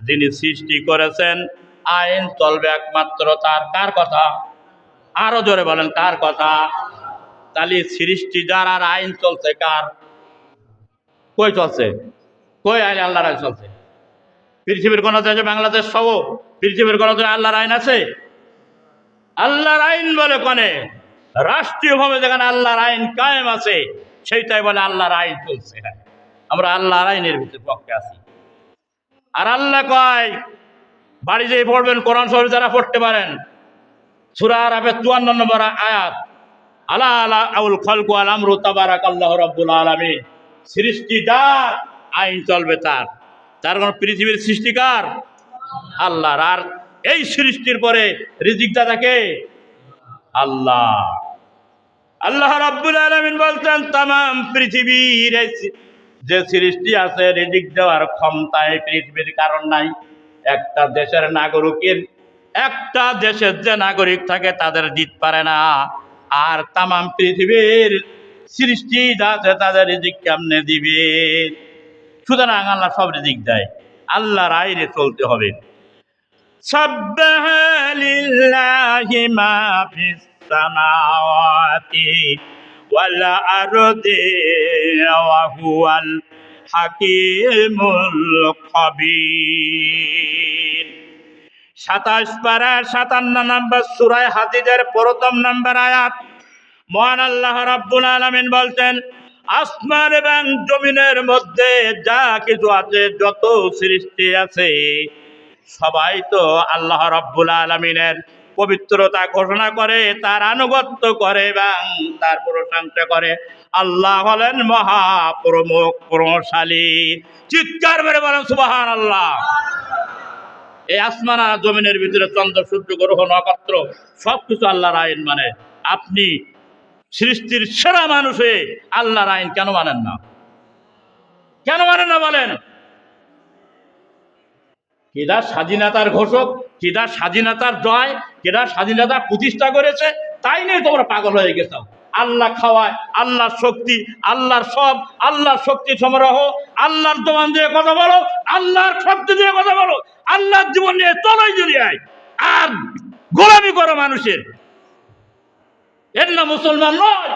যিনি সৃষ্টি করেছেন আইন চলবে একমাত্র তার। কার কথা? আরো জোরে বলেন, কার কথা? তাহলে সৃষ্টি যার আর আইন চলছে কার? কই চলছে? কই আইন? আল্লাহর আইন চলছে। পৃথিবীর কোন দেশে, বাংলাদেশ সহ পৃথিবীর কোন দেশে আল্লাহর আইন আছে? আল্লাহর আইন বলে কোনে? রাষ্ট্রীয়ভাবে যেখানে আল্লাহর আইন কায়েম আছে সেইটাই বলে আল্লাহর আইন চলছে। আমরা আল্লাহর আইনের ভিতরে পক্ষে আছি। আর আল্লাহ কয়, বাড়ি যেয়ে পড়বেন, কোরআন শরীফ যারা পড়তে পারেন, সূরা আরাফের 54 নম্বর আয়াত, আলা আলা আউল খালকু আল আমরু তাবারাকাল্লাহু রাব্বুল আলামিন। সৃষ্টি যার, আইন চলবে তার। তার কোন পৃথিবীর সৃষ্টিকার আল্লাহর। আর এই সৃষ্টির পরে রিজিক দাতাকে আল্লাহ। আল্লাহ রাব্বুল আলামিন বলতেন, তামাম পৃথিবীর যে সৃষ্টি আছে, রিজিক দেওয়ার ক্ষমতা এই পৃথিবীর কারণ নাই। একটা দেশের নাগরিকের, একটা দেশের যে নাগরিক থাকে তাদের দিতে পারে না। আর তামাম পৃথিবীর সৃষ্টি যা আছে তাদের রিজিক কেমনে দিবে? সুতরাং আল্লাহ সব রিজিক দেয়, আল্লাহর আইনে চলতে হবে। সাব্বাহা লিল্লাহি মা ফিস সামাওয়াতি ওয়াল আরদি ওয়া হুয়াল হাকিমুল খাবীর। 27 পারা 57 নম্বর সূরা হাদীদের প্রথম নম্বর আয়াত। মহান আল্লাহ রাব্বুল আলামিন বলতেন, আসমান এবং জমিনের মধ্যে যা কিছু আছে, যত সৃষ্টি আছে, সবাই তো আল্লাহ রাব্বুল আলামিনের পবিত্রতা ঘোষণা করে, তার আনুগত্য করে এবং তার প্রশংসা করে। আল্লাহ হলেন মহা প্রমোশালী। চিৎকার করে বলেন সুবহানাল্লাহ। এই আসমান আর জমিনের ভিতরে চন্দ্র, সূর্য, গ্রহ, নক্ষত্র সবকিছু আল্লাহর আইন মানে। আপনি সৃষ্টির সেরা মানুষ হয়ে আল্লাহর আইন কেন মানেন না? কেন মানেন না বলেন? কেডা স্বাধীনতার ঘোষক, কেডা স্বাধীনতার জয়, কেডা স্বাধীনতা প্রতিষ্ঠা করেছে, তাই নিয়ে তোমরা পাগল হয়ে গেছো। আল্লাহ খাওয়ায়, আল্লাহর শক্তি, আল্লাহর সব, আল্লাহর শক্তি সমারোহ, আল্লাহর দোয়ান দিয়ে কথা বলো, আল্লাহর শক্তি দিয়ে কথা বলো, আল্লাহর জীবন নিয়ে চলাই দুনিয়ায়। আর গোলামি করো মানুষের, এর না মুসলমান নয়।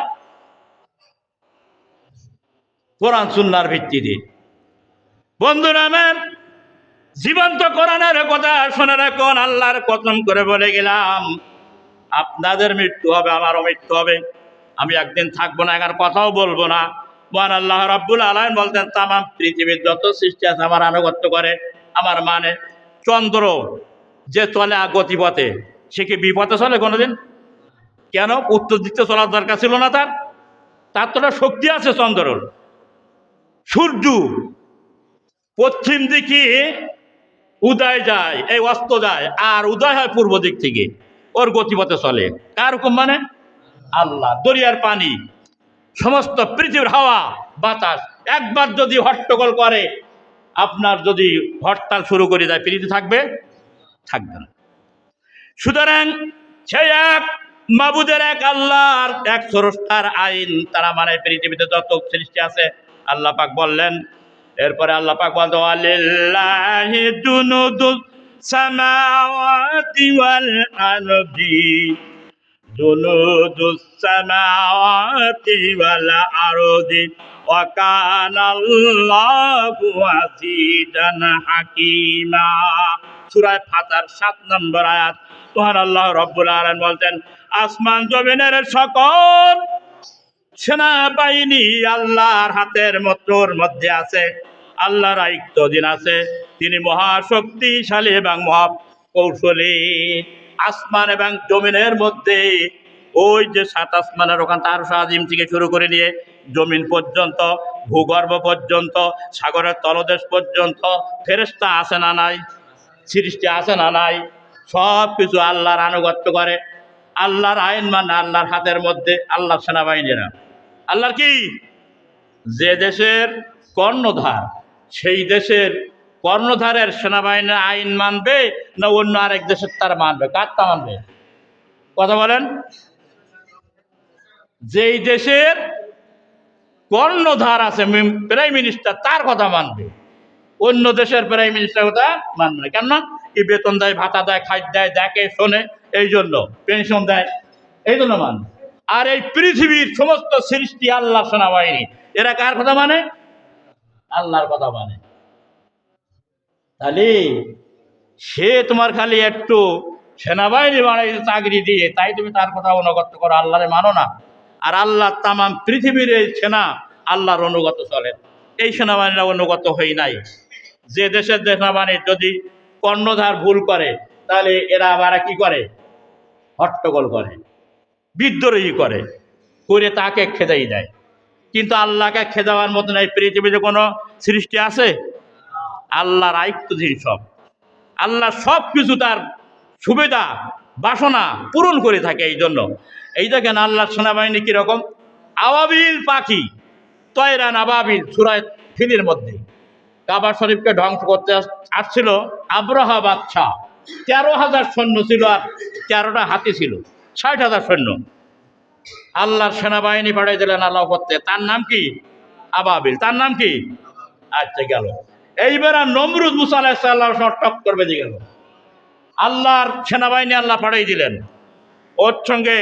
কোরআন সুন্নাহর ভিত্তিতে বন্ধুরা আমার, জীবন্ত কোরআনের কথা শোনা রাখুন। আল্লাহর কসম করে বলে গেলাম, আপনাদের মৃত্যু হবে, আমারও মৃত্যু হবে। আমি একদিন থাকবো না, এখানে কথাও বলবো না। মহান আল্লাহ রাব্বুল আলামিন বলতেন, তামাম পৃথিবীর যত সৃষ্টি আছে আমার আনুগত্য করে, আমার মানে। চন্দ্র যে চলে গতিপথে, সে কি বিপথে চলে কোনোদিন? কেন? উত্তর দিকতে চলার দরকার ছিল না তার? তার তো শক্তি আছে চন্দ্রর। সূর্য পশ্চিম দিকে উদয় যায়, এই অস্ত যায়, আর উদয় হয় পূর্ব দিক থেকে, ওর গতিপথে চলে। কার হুকুম মানে? আল্লাহ। দরিয়ার পানি, সমস্ত পৃথিবীর হাওয়া বাতাস একবার যদি হট্টগোল করে, আপনার যদি হরতাল শুরু করে দেয়, পৃথিবী থাকবে? থাকবে না। সুতরাং সেই এক মাবুদের, এক আল্লাহর, এক স্রষ্টার আইন তারা মানে পৃথিবীতে যত সৃষ্টি আছে। আল্লাহ পাক বললেন, এরপরে আল্লাহ পাক বলতো, আলিল্লাহি জুনুদুস সামাওয়াতি ওয়াল আরদি, জুনুদুস সামাওয়াতি ওয়াল আরদি ওয়া কানাল্লাহু আজিজান হাকীমা। সূরা ফাতির 7 নম্বর আয়াত। মহান আল্লাহ রাব্বুল আলামিন বলতেন, আসমান জমিনের সকল সেনাবাহিনী আল্লাহর হাতের মুঠোর মধ্যে আছে, আল্লাহর আয়ত্তাধীন আছে। তিনি মহাশক্তিশালী এবং মহাকৌশলী। আসমান এবং জমিনের মধ্যে, ওই যে 7 আসমানের ওখান আরশ আজিম থেকে শুরু করে নিয়ে জমিন পর্যন্ত, ভূগর্ভ পর্যন্ত, সাগরের তলদেশ পর্যন্ত ফেরেশতা আছে না নাই? সৃষ্টি আছে না নাই? সব কিছু আল্লাহর আনুগত্য করে, আল্লাহর আইন মানে, আল্লাহর হাতের মধ্যে। আল্লাহর সেনাবাহিনীরা আল্লাহর কি? যে দেশের কর্ণধার, সেই দেশের কর্ণধারের সেনাবাহিনীর আইন মানবে না অন্য আরেক দেশের তার মানবে? কারটা মানবে? কথা বলেন। যেই দেশের কর্ণধার আছে, প্রাইম মিনিস্টার, তার কথা মানবে। অন্য দেশের প্রাইম মিনিস্টার কথা মানবে না। কেননা কি বেতন দেয়, ভাতা দেয়, খাদ্য দেয়, দেখে শোনে, এই জন্য পেনশন দেয়, এই জন্য মানবে। আর এই পৃথিবীর সমস্ত সৃষ্টি আল্লাহ সেনাবাহিনী, এরা কার কথা মানে? আল্লাহর কথা মানে। তাহলে সে তোমার খালি একটু সেনাবাহিনী বানাইছে চাকরি দিয়ে, তাই তুমি তার কথা অনুগত করো, আল্লাহরে মানো না। আর আল্লাহ তামাম পৃথিবীর এই সেনা আল্লাহর অনুগত চলে। এই সেনাবাহিনীরা অনুগত হই নাই। যে দেশের সেনাবাহিনী যদি কর্ণধার ভুল করে, তাহলে এরা আবার কি করে? হট্টগোল করে, বিদ্রোহী করে, করে তাকে খেদাই দেয়। কিন্তু আল্লাহকে খেদাবার মতন এই পৃথিবীতে কোনো সৃষ্টি আছে? আল্লাহর আয়ত্তাধীন সব। আল্লাহ সব কিছু তার সুবিধা বাসনা পূরণ করে থাকে। এই জন্য এই দেখেন আল্লাহর সেনাবাহিনী কিরকম, আবাবিল পাখি, তয়রান আবাবিল, সূরা ফিলের মধ্যে কাবা শরীফকে ধ্বংস করতে আসছিল আব্রাহা বাদশাহ। 13,000 সৈন্য ছিল, আর 13টা হাতি ছিল, 60,000 সৈন্য। আল্লাহর সেনাবাহিনী পাঠিয়ে দিলেন আল্লাহ করতে, তার নাম কি? আবাবিল। তার নাম কি? আচ্ছা, গেল। এইবার আর নমরুদ মুসা আলাইহিস সালামের সঙ্গে টক্কর বেজে গেল। আল্লাহর সেনাবাহিনী আল্লাহ পাঠিয়ে দিলেন, ওর সঙ্গে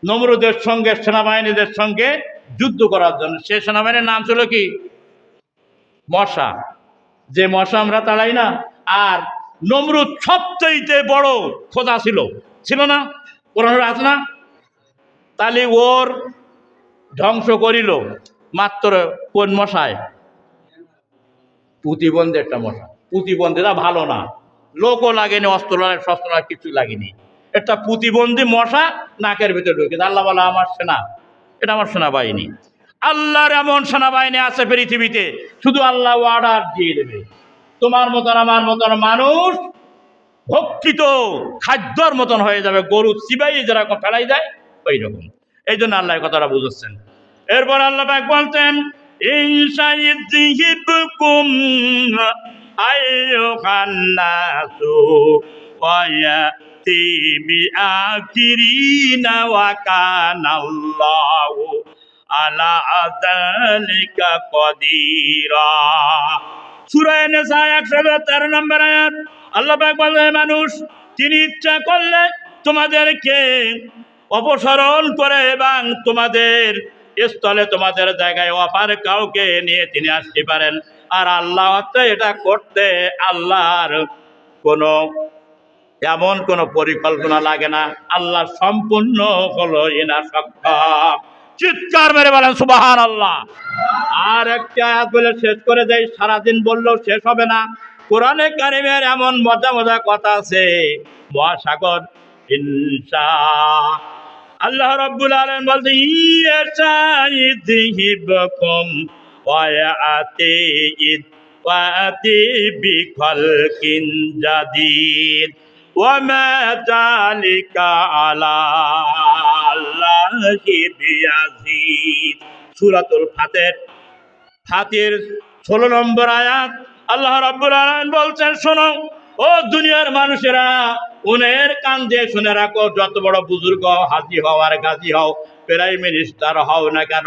নমরুদের সঙ্গে সেনাবাহিনীদের সঙ্গে যুদ্ধ করার জন্য। সে সেনাবাহিনীর নাম ছিল কি? মশা। যে মশা আমরা তাড়াই না। আর নমরুদ সবচেয়ে বড় খোদা ছিল, ছিল না? কোরআনে আছে না? তাহলে ওর ধ্বংস করিল মাত্র কোন মশায়? প্রতিবন্ধী একটা মশা। প্রতিবন্ধীরা ভালো না, লোকও লাগেনি, অস্ত্র শস্ত্র কিছু লাগেনি, একটা প্রতিবন্ধী মশা নাকের ভিতরে ঢুকে। আল্লাহ বলা আমার সেনা, এটা আমার সেনাবাহিনী। আল্লাহর এমন সেনাবাহিনী আছে পৃথিবীতে, শুধু আল্লাহ অর্ডার দিয়ে দেবে। তোমার মতন আমার মতন মানুষ ভক্ষিত খাদ্যর মতন হয়ে যাবে, গরু চিবাই যেরকম ফেলাই দেয় ওই রকম। এই জন্য আল্লাহ কথাটা বুঝাচ্ছেন। এরপর আল্লাহ পাক বলতেন, ইনশাইযিবকুম আইয়ুহান নাসু ওয়া ইয়াতি বিআখিরিনা ওয়া কানাল্লাহু আলা যালিকা কদিরা। সূরা নিসা 113 নম্বর আয়াত। আল্লাহ পাক বলেন, মানুষ তিনি ইচ্ছা করলে তোমাদেরকে অপসারণ করে এবং তোমাদের স্থলে, তোমাদের জায়গায় অপার কাউকে নিয়ে তিনি আসতে পারেন। আর আল্লাহ হচ্ছে এটা করতে আল্লাহর কোনো এমন কোনো পরিকল্পনা লাগে না। আল্লাহ সম্পূর্ণ হলো এনা সক্ষম। চিৎকার মেরে বলেন সুবহানাল্লাহ। আর একটা আয়াত বলে শেষ করে দেয়, সারাদিন বললেও শেষ হবে না। কোরআনে কারিমের এমন মজা মজা কথা আছে। মহাসাগর ইনসা, আল্লাহ রাব্বুল আলামিন বলতে, ইয়াসাইযিবকুম ওয়া ইয়াতি বিখালকিন জাদীদ ওয়া মা যালিকা আলা আল্লাহি বিআযীজ। সূরাতুল ফাতির 16 নম্বর আয়াত। আল্লাহ রাব্বুল আলামিন বলছেন, শোনো ও দুনিয়ার মানুষেরা, উনের কান দিয়ে শুনে রাখো, যত বড় বুজুর্গ হও, হাজি হও আর গাজী হও, প্রাইম মিনিস্টার হও না কেন,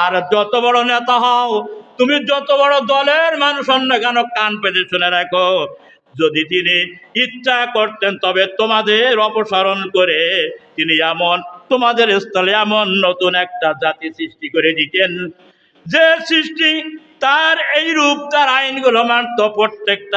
আর যত বড় নেতা হও, তুমি যত বড় দলের মানুষ হন না কেন, কান পেতে শুনে রাখো, যদি তিনি ইচ্ছা করতেন তবে তোমাদের অপসারণ করে তিনি এমন তোমাদের স্থলে এমন নতুন একটা জাতি সৃষ্টি করে দিতেন, যে সৃষ্টি তার এই রূপ, তার আইনগুলো মানত প্রত্যেকটা